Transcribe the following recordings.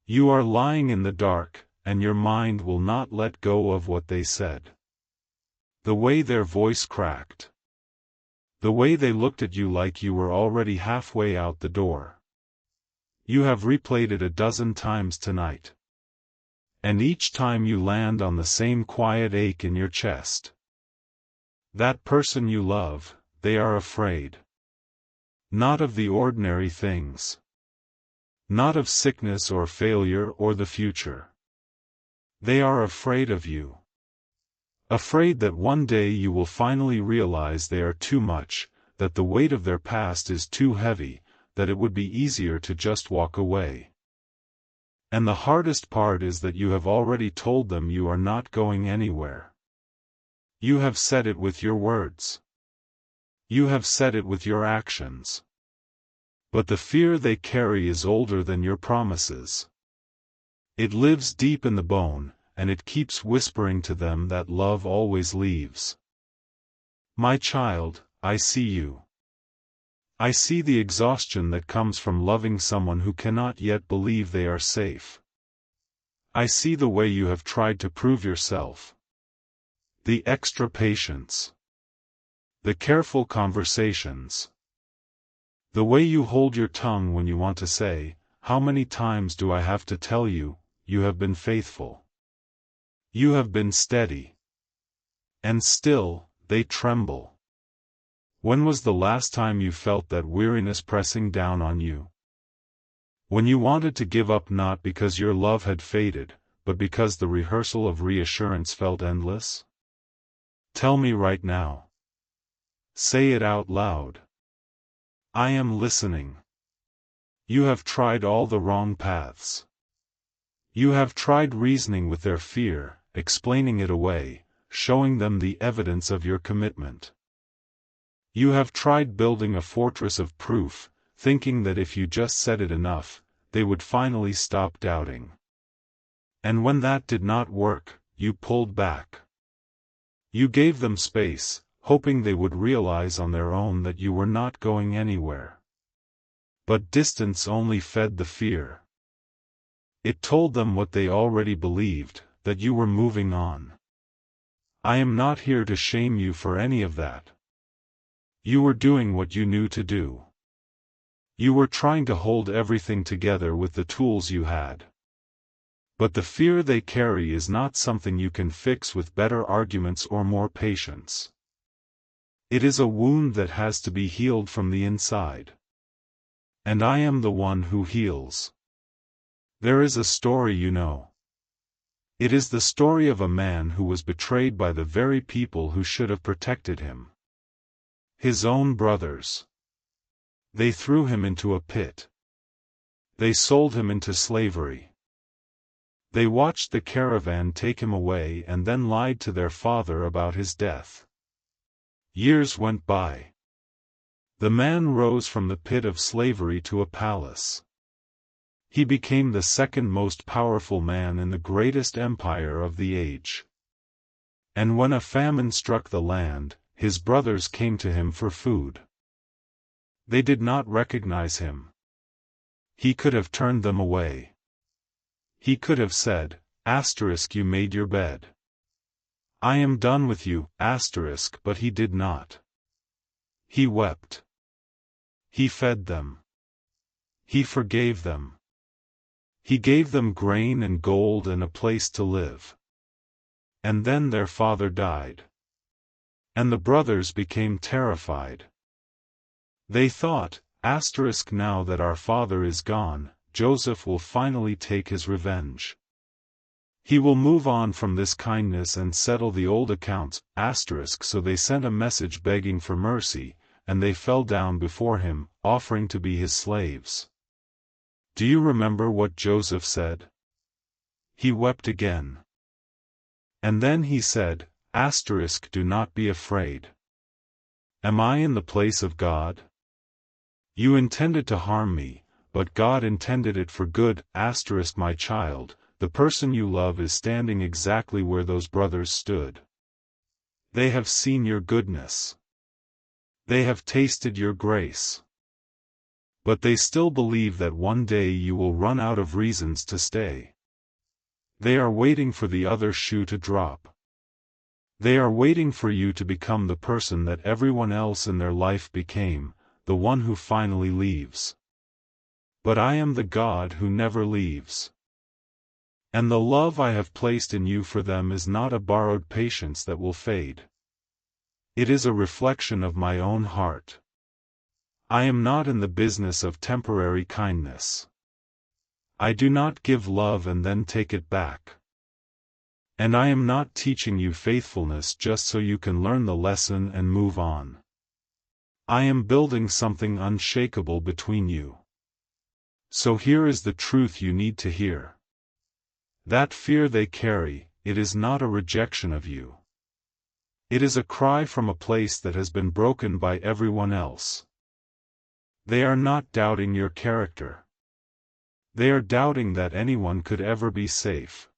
You are lying in the dark, and your mind will not let go of what they said. The way their voice cracked. The way they looked at you like you were already halfway out the door. You have replayed it a dozen times tonight. And each time you land on the same quiet ache in your chest. That person you love, they are afraid. Not of the ordinary things. Not of sickness or failure or the future. They are afraid of you. Afraid that one day you will finally realize they are too much, that the weight of their past is too heavy, that it would be easier to just walk away. And the hardest part is that you have already told them you are not going anywhere. You have said it with your words. You have said it with your actions. But the fear they carry is older than your promises. It lives deep in the bone, and it keeps whispering to them that love always leaves. My child, I see you. I see the exhaustion that comes from loving someone who cannot yet believe they are safe. I see the way you have tried to prove yourself. The extra patience. The careful conversations. The way you hold your tongue when you want to say, "How many times do I have to tell you, you have been faithful. You have been steady." And still, they tremble. When was the last time you felt that weariness pressing down on you? When you wanted to give up not because your love had faded, but because the rehearsal of reassurance felt endless? Tell me right now. Say it out loud. I am listening. You have tried all the wrong paths. You have tried reasoning with their fear, explaining it away, showing them the evidence of your commitment. You have tried building a fortress of proof, thinking that if you just said it enough, they would finally stop doubting. And when that did not work, you pulled back. You gave them space, hoping they would realize on their own that you were not going anywhere. But distance only fed the fear. It told them what they already believed, that you were moving on. I am not here to shame you for any of that. You were doing what you knew to do. You were trying to hold everything together with the tools you had. But the fear they carry is not something you can fix with better arguments or more patience. It is a wound that has to be healed from the inside. And I am the one who heals. There is a story you know. It is the story of a man who was betrayed by the very people who should have protected him. His own brothers. They threw him into a pit. They sold him into slavery. They watched the caravan take him away and then lied to their father about his death. Years went by. The man rose from the pit of slavery to a palace. He became the second most powerful man in the greatest empire of the age. And when a famine struck the land, his brothers came to him for food. They did not recognize him. He could have turned them away. He could have said, "You made your bed. I am done with you, but he did not. He wept. He fed them. He forgave them. He gave them grain and gold and a place to live. And then their father died. And the brothers became terrified. They thought, now that our father is gone, Joseph will finally take his revenge. He will move on from this kindness and settle the old accounts, so they sent a message begging for mercy, and they fell down before him, offering to be his slaves. Do you remember what Joseph said? He wept again. And then he said, do not be afraid. Am I in the place of God? You intended to harm me, but God intended it for good, my child, the person you love is standing exactly where those brothers stood. They have seen your goodness. They have tasted your grace. But they still believe that one day you will run out of reasons to stay. They are waiting for the other shoe to drop. They are waiting for you to become the person that everyone else in their life became, the one who finally leaves. But I am the God who never leaves. And the love I have placed in you for them is not a borrowed patience that will fade. It is a reflection of my own heart. I am not in the business of temporary kindness. I do not give love and then take it back. And I am not teaching you faithfulness just so you can learn the lesson and move on. I am building something unshakable between you. So here is the truth you need to hear. That fear they carry, it is not a rejection of you. It is a cry from a place that has been broken by everyone else. They are not doubting your character. They are doubting that anyone could ever be safe.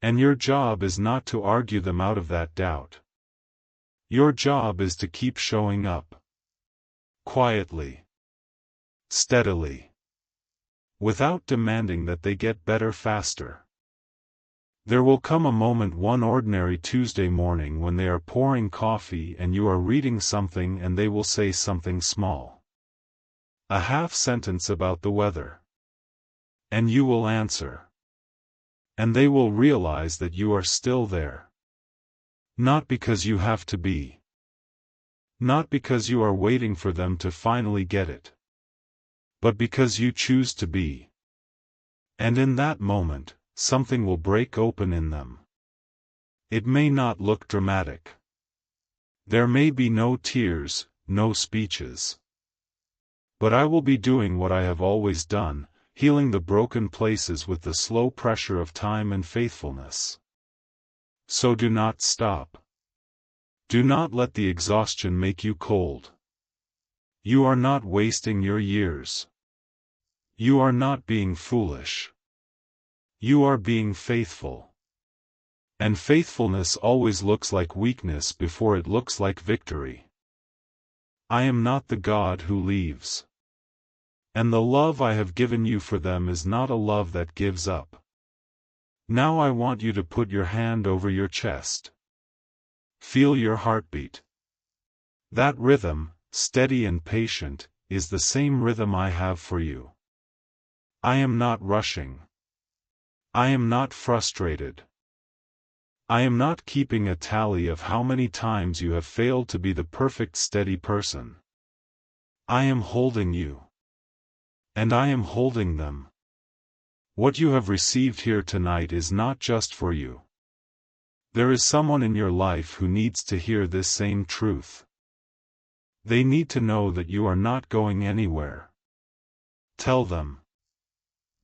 And your job is not to argue them out of that doubt. Your job is to keep showing up. Quietly. Steadily. Without demanding that they get better faster. There will come a moment one ordinary Tuesday morning when they are pouring coffee and you are reading something and they will say something small. A half sentence about the weather. And you will answer. And they will realize that you are still there. Not because you have to be. Not because you are waiting for them to finally get it. But because you choose to be. And in that moment, something will break open in them. It may not look dramatic. There may be no tears, no speeches. But I will be doing what I have always done, healing the broken places with the slow pressure of time and faithfulness. So do not stop. Do not let the exhaustion make you cold. You are not wasting your years. You are not being foolish. You are being faithful. And faithfulness always looks like weakness before it looks like victory. I am not the God who leaves. And the love I have given you for them is not a love that gives up. Now I want you to put your hand over your chest. Feel your heartbeat. That rhythm, steady and patient, is the same rhythm I have for you. I am not rushing. I am not frustrated. I am not keeping a tally of how many times you have failed to be the perfect steady person. I am holding you. And I am holding them. What you have received here tonight is not just for you. There is someone in your life who needs to hear this same truth. They need to know that you are not going anywhere. Tell them.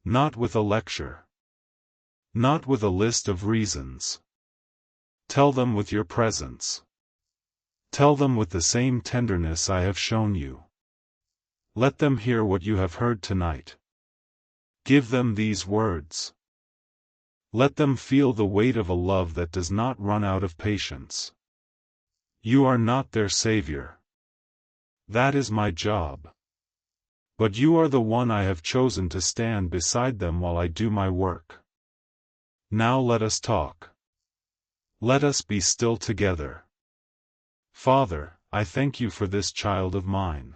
Not with a lecture. Not with a list of reasons. Tell them with your presence. Tell them with the same tenderness I have shown you. Let them hear what you have heard tonight. Give them these words. Let them feel the weight of a love that does not run out of patience. You are not their savior. That is my job. But you are the one I have chosen to stand beside them while I do my work. Now let us talk. Let us be still together. Father, I thank you for this child of mine.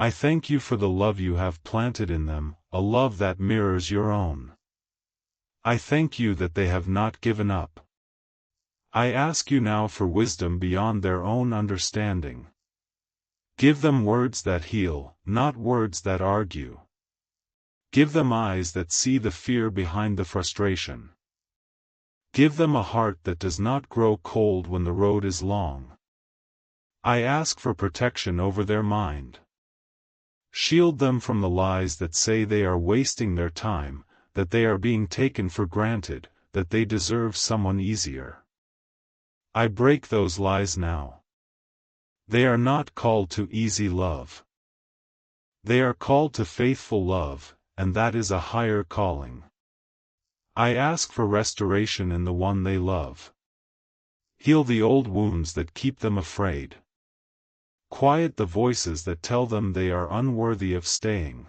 I thank you for the love you have planted in them, a love that mirrors your own. I thank you that they have not given up. I ask you now for wisdom beyond their own understanding. Give them words that heal, not words that argue. Give them eyes that see the fear behind the frustration. Give them a heart that does not grow cold when the road is long. I ask for protection over their mind. Shield them from the lies that say they are wasting their time, that they are being taken for granted, that they deserve someone easier. I break those lies now. They are not called to easy love. They are called to faithful love, and that is a higher calling. I ask for restoration in the one they love. Heal the old wounds that keep them afraid. Quiet the voices that tell them they are unworthy of staying.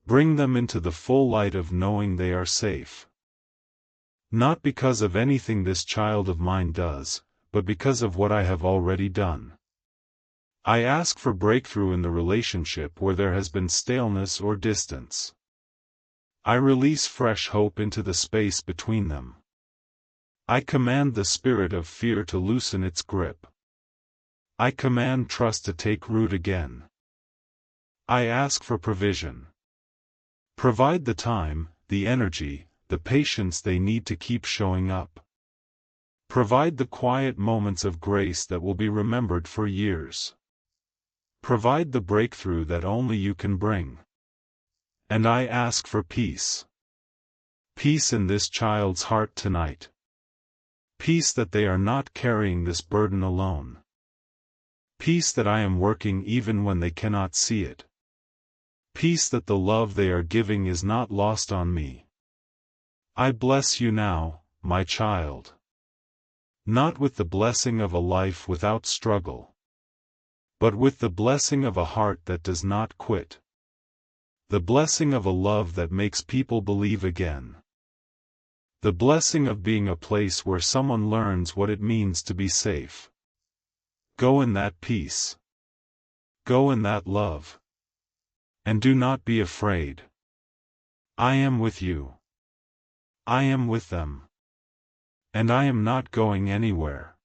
Bring them into the full light of knowing they are safe. Not because of anything this child of mine does, but because of what I have already done. I ask for breakthrough in the relationship where there has been staleness or distance. I release fresh hope into the space between them. I command the spirit of fear to loosen its grip. I command trust to take root again. I ask for provision. Provide the time, the energy, the patience they need to keep showing up. Provide the quiet moments of grace that will be remembered for years. Provide the breakthrough that only you can bring. And I ask for peace. Peace in this child's heart tonight. Peace that they are not carrying this burden alone. Peace that I am working even when they cannot see it. Peace that the love they are giving is not lost on me. I bless you now, my child. Not with the blessing of a life without struggle, but with the blessing of a heart that does not quit. The blessing of a love that makes people believe again. The blessing of being a place where someone learns what it means to be safe. Go in that peace. Go in that love. And do not be afraid. I am with you. I am with them. And I am not going anywhere.